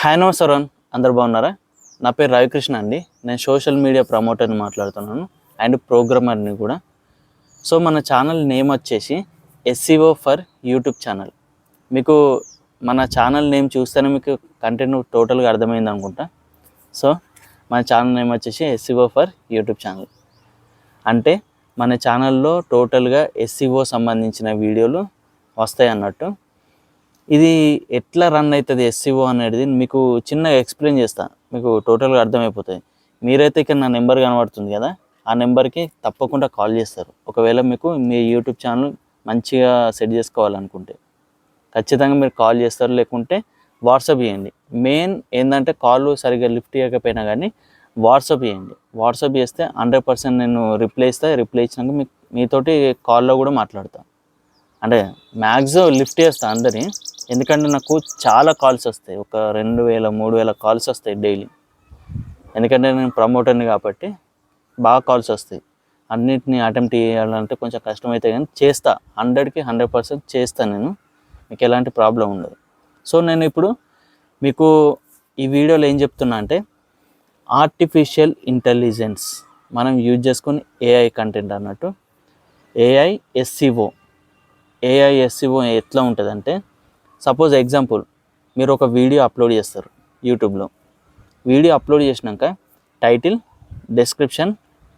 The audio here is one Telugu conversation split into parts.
హాయ్ నమస్కారం, అందరు బాగున్నారా? నా పేరు రవికృష్ణ అండి. నేను సోషల్ మీడియా ప్రమోటర్ని మాట్లాడుతున్నాను అండ్ ప్రోగ్రామర్ని కూడా. సో మన ఛానల్ నేమ్ వచ్చేసి ఎస్సీఓ ఫర్ యూట్యూబ్ ఛానల్. మీకు మన ఛానల్ నేమ్ చూస్తేనే మీకు కంటెంట్ టోటల్గా అర్థమైంది అనుకుంటా. సో మన ఛానల్ నేమ్ వచ్చేసి ఎస్సీఓ ఫర్ యూట్యూబ్ ఛానల్. అంటే మన ఛానల్లో టోటల్గా ఎస్సీఓ సంబంధించిన వీడియోలు వస్తాయి అన్నట్టు. ఇది ఎట్లా రన్ అవుతుంది ఎస్సీఓ అనేది మీకు చిన్నగా ఎక్స్ప్లెయిన్ చేస్తాను, మీకు టోటల్గా అర్థమైపోతుంది. మీరైతే ఇక్కడ నా నెంబర్ కనబడుతుంది కదా, ఆ నెంబర్కి తప్పకుండా కాల్ చేస్తారు. ఒకవేళ మీకు మీ యూట్యూబ్ ఛానల్ మంచిగా సెట్ చేసుకోవాలనుకుంటే ఖచ్చితంగా మీరు కాల్ చేస్తారు, లేకుంటే వాట్సాప్ చేయండి. మెయిన్ ఏంటంటే కాల్ సరిగ్గా లిఫ్ట్ చేయకపోయినా కానీ వాట్సాప్ చేయండి. వాట్సాప్ చేస్తే 100% నేను రిప్లై ఇచ్చినాక మీతోటి కాల్లో కూడా మాట్లాడతాను. అంటే మ్యాక్సిమం లిఫ్ట్ చేస్తాను అందరినీ, ఎందుకంటే నాకు చాలా కాల్స్ వస్తాయి. ఒక 2000-3000 కాల్స్ వస్తాయి డైలీ. ఎందుకంటే నేను ప్రమోటర్ని కాబట్టి బాగా కాల్స్ వస్తాయి. అన్నిటిని అటెంప్ట్ చేయాలంటే కొంచెం కష్టమైతే కానీ చేస్తా, 100కి 100% చేస్తాను నేను. మీకు ఎలాంటి ప్రాబ్లం ఉండదు. సో నేను ఇప్పుడు మీకు ఈ వీడియోలో ఏం చెప్తున్నా అంటే ఆర్టిఫిషియల్ ఇంటెలిజెన్స్ మనం యూజ్ చేసుకొని ఏఐ కంటెంట్ అన్నట్టు. ఏఐ ఎస్సీఓ ఎట్లా ఉంటుందంటే, సపోజ్ ఎగ్జాంపుల్ మీరు ఒక వీడియో అప్లోడ్ చేస్తారు యూట్యూబ్లో. వీడియో అప్లోడ్ చేసినాక title, description,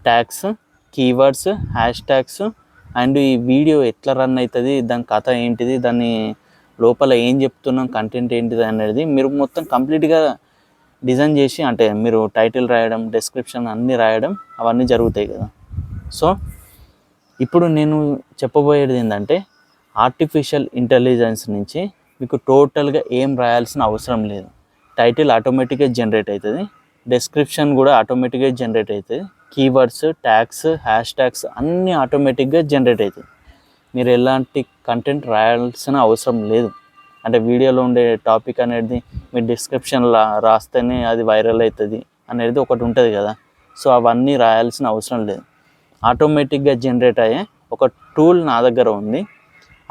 tags, keywords, hash tags and ఈ వీడియో ఎట్లా రన్ అవుతుంది, దాని కథ ఏంటిది, దాన్ని లోపల ఏం చెప్తున్నాం, కంటెంట్ ఏంటిది అనేది మీరు మొత్తం కంప్లీట్గా డిజైన్ చేసి, అంటే మీరు టైటిల్ రాయడం, డెస్క్రిప్షన్ అన్నీ రాయడం అవన్నీ జరుగుతాయి కదా. సో ఇప్పుడు నేను చెప్పబోయేది ఏంటంటే ఆర్టిఫిషియల్ ఇంటెలిజెన్స్ నుంచి మీకు టోటల్గా ఏం రాయాల్సిన అవసరం లేదు. టైటిల్ ఆటోమేటిక్గా జనరేట్ అవుతుంది, డెస్క్రిప్షన్ కూడా ఆటోమేటిక్గా జనరేట్ అవుతుంది, కీవర్డ్స్, ట్యాగ్స్, హ్యాష్ ట్యాగ్స్ అన్నీ ఆటోమేటిక్గా జనరేట్ అవుతుంది. మీరు ఎలాంటి కంటెంట్ రాయాల్సిన అవసరం లేదు. అంటే వీడియోలో ఉండే టాపిక్ అనేది మీ డిస్క్రిప్షన్లో రాస్తేనే అది వైరల్ అవుతుంది అనేది ఒకటి ఉంటుంది కదా. సో అవన్నీ రాయాల్సిన అవసరం లేదు. ఆటోమేటిక్గా జనరేట్ అయ్యే ఒక టూల్ నా దగ్గర ఉంది.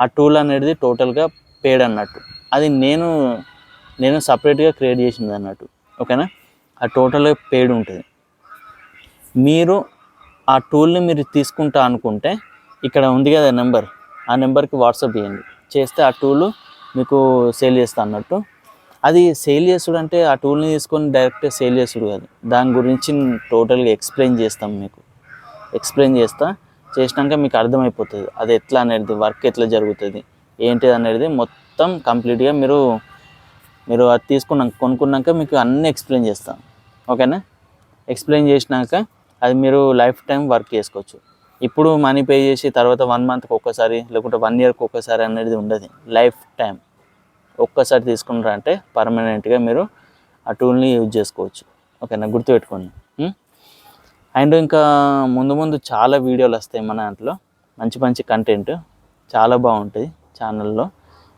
ఆ టూల్ అనేది టోటల్గా పేడ్ అన్నట్టు. అది నేను సపరేట్గా క్రియేట్ చేసింది అన్నట్టు, ఓకేనా. ఆ టోటల్గా పేడ్ ఉంటుంది. మీరు ఆ టూల్ని మీరు తీసుకుంటా అనుకుంటే ఇక్కడ ఉంది కదా నెంబర్, ఆ నెంబర్కి వాట్సాప్ చేయండి. చేస్తే ఆ టూల్ మీకు సేల్ చేస్తా అన్నట్టు. అది సేల్ చేసుడు అంటే ఆ టూల్ని తీసుకొని డైరెక్ట్ సేల్ చేసుడు కాదు. దాని గురించి టోటల్గా ఎక్స్ప్లెయిన్ చేసినాక మీకు అర్థమైపోతుంది అది ఎట్లా అనేది, వర్క్ ఎట్లా జరుగుతుంది ఏంటిది అనేది మొత్తం కంప్లీట్గా మీరు అది కొనుక్కున్నాక మీకు అన్నీ ఎక్స్ప్లెయిన్ చేస్తాను, ఓకేనా. ఎక్స్ప్లెయిన్ చేసినాక అది మీరు లైఫ్ టైం వర్క్ చేసుకోవచ్చు. ఇప్పుడు మనీ పే చేసి తర్వాత 1 మంత్కి ఒక్కసారి లేకుంటే 1 ఇయర్కి ఒక్కసారి అనేది ఉండదు. లైఫ్ టైం ఒక్కసారి తీసుకున్నారా అంటే పర్మనెంట్గా మీరు ఆ టూల్ని యూజ్ చేసుకోవచ్చు, ఓకేనా. గుర్తుపెట్టుకోండి. అండ్ ఇంకా ముందు చాలా వీడియోలు వస్తాయి మన దాంట్లో, మంచి కంటెంట్ చాలా బాగుంటుంది ఛానల్లో.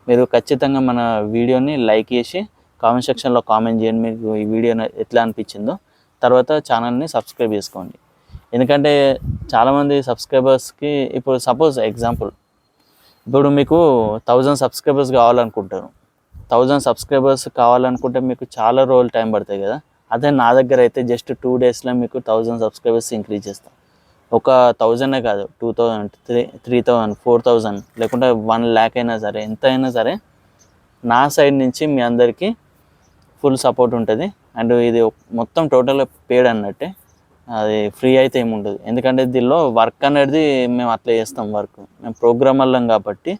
మీరు ఖచ్చితంగా మన వీడియోని లైక్ చేసి కామెంట్ సెక్షన్లో కామెంట్ చేయండి మీకు ఈ వీడియో ఎట్లా అనిపించిందో. తర్వాత ఛానల్ని సబ్స్క్రైబ్ చేసుకోండి. ఎందుకంటే చాలామంది సబ్స్క్రైబర్స్కి ఇప్పుడు సపోజ్ ఎగ్జాంపుల్ ఇప్పుడు మీకు 1000 సబ్స్క్రైబర్స్ కావాలనుకుంటారు. 1000 సబ్స్క్రైబర్స్ కావాలనుకుంటే మీకు చాలా రోజులు టైం పడతాయి కదా. అదే నా దగ్గర అయితే జస్ట్ 2 డేస్లో మీకు 1000 సబ్స్క్రైబర్స్ ఇంక్రీజ్ చేస్తాను. ఒక 1000 కాదు, 2000, 3000, 4000 లేకుంటే 1 lakh అయినా సరే, ఎంత అయినా సరే నా సైడ్ నుంచి మీ అందరికీ ఫుల్ సపోర్ట్ ఉంటుంది. అండ్ ఇది మొత్తం టోటల్గా పేడ్ అన్నట్టే, అది ఫ్రీ అయితే ఏముండదు. ఎందుకంటే దీనిలో వర్క్ అనేది మేము అట్లా చేస్తాం. మేము ప్రోగ్రామర్లం కాబట్టి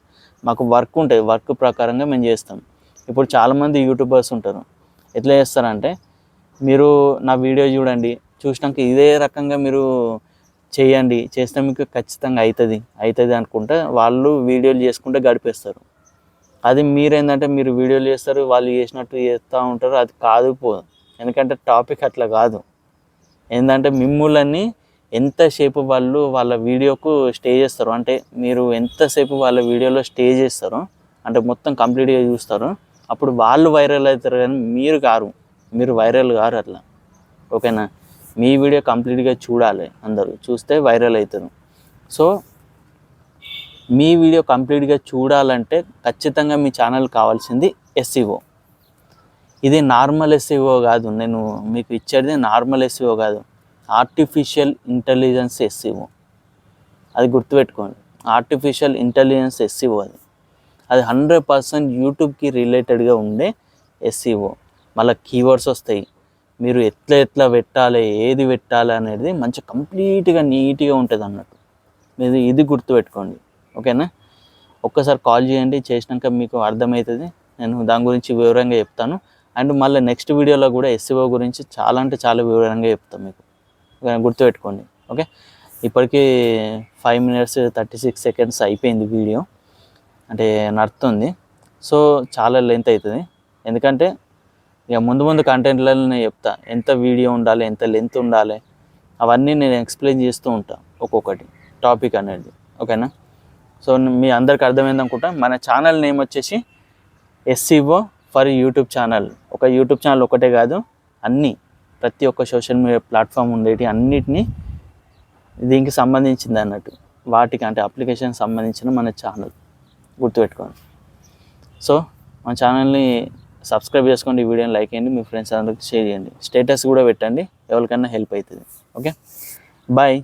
మాకు వర్క్ ఉంటుంది, వర్క్ ప్రకారంగా మేము చేస్తాం. ఇప్పుడు చాలామంది యూట్యూబర్స్ ఉంటారు, ఎట్లా చేస్తారంటే మీరు నా వీడియో చూసినాక ఇదే రకంగా మీరు చేస్తే మీకు ఖచ్చితంగా అవుతుంది అనుకుంటే వాళ్ళు వీడియోలు చేసుకుంటే గడిపేస్తారు. అది మీరేంటంటే మీరు వీడియోలు చేస్తారు, వాళ్ళు చేసినట్టు చేస్తూ ఉంటారు. అది కాదు ఎందుకంటే టాపిక్ అట్లా కాదు. ఏంటంటే మిమ్మల్ని ఎంతసేపు వాళ్ళ వీడియోకు స్టే చేస్తారు, అంటే మీరు ఎంతసేపు వాళ్ళ వీడియోలో స్టే చేస్తారో, అంటే మొత్తం కంప్లీట్గా చూస్తారు, అప్పుడు వాళ్ళు వైరల్ అవుతారు. కానీ మీరు వైరల్ కారు అట్లా, ఓకేనా. మీ వీడియో కంప్లీట్గా చూడాలి, అందరూ చూస్తే వైరల్ అవుతారు. సో మీ వీడియో కంప్లీట్గా చూడాలంటే ఖచ్చితంగా మీ ఛానల్ కావాల్సింది ఎస్సీఓ. ఇది నార్మల్ ఎస్ఈఓ కాదు, నేను మీకు ఇచ్చేది నార్మల్ ఎస్ఈఓ కాదు, ఆర్టిఫిషియల్ ఇంటెలిజెన్స్ ఎస్ఈఓ. అది గుర్తుపెట్టుకోండి, ఆర్టిఫిషియల్ ఇంటెలిజెన్స్ ఎస్ఈఓ. అది 100% యూట్యూబ్కి రిలేటెడ్గా ఉండే ఎస్ఈఓ. మళ్ళీ కీవర్డ్స్ వస్తాయి, మీరు ఎట్లా పెట్టాలి, ఏది పెట్టాలి అనేది మంచి కంప్లీట్గా నీట్గా ఉంటుంది అన్నట్టు. మీరు ఇది గుర్తుపెట్టుకోండి, ఓకేనా. ఒక్కసారి కాల్ చేయండి, చేసినాక మీకు అర్థమవుతుంది. నేను దాని గురించి వివరంగా చెప్తాను. అండ్ మళ్ళీ నెక్స్ట్ వీడియోలో కూడా ఎస్ఈఓ గురించి చాలా అంటే చాలా వివరంగా చెప్తాను మీకు, గుర్తుపెట్టుకోండి. ఓకే, ఇప్పటికీ 5 minutes 36 seconds అయిపోయింది వీడియో, అంటే నడుస్తుంది. సో చాలా లెంత్ అవుతుంది, ఎందుకంటే ఇక ముందు కంటెంట్లలో నేను చెప్తా ఎంత వీడియో ఉండాలి, ఎంత లెంత్ ఉండాలి, అవన్నీ నేను ఎక్స్ప్లెయిన్ చేస్తూ ఉంటాను ఒక్కొక్కటి టాపిక్ అనేది, ఓకేనా. సో మీ అందరికి అర్థమైంది అనుకుంటా. మన ఛానల్ నేమ్ వచ్చేసి ఎస్ఈఓ ఫర్ యూట్యూబ్ ఛానల్. ఒక యూట్యూబ్ ఛానల్ ఒకటే కాదు, అన్నీ ప్రతి ఒక్క సోషల్ మీడియా ప్లాట్ఫామ్ ఉండేటి అన్నిటినీ దీనికి సంబంధించింది అన్నట్టు, వాటికి అంటే అప్లికేషన్ సంబంధించిన మన ఛానల్, గుర్తుపెట్టుకోండి. సో మన ఛానల్ని సబ్స్క్రైబ్ చేసుకోండి, ఈ వీడియోని లైక్ చేయండి, మీ ఫ్రెండ్స్ అందరికి షేర్ చేయండి, స్టేటస్ కూడా పెట్టండి, ఎవరికైనా హెల్ప్ అవుతుంది. Okay, bye.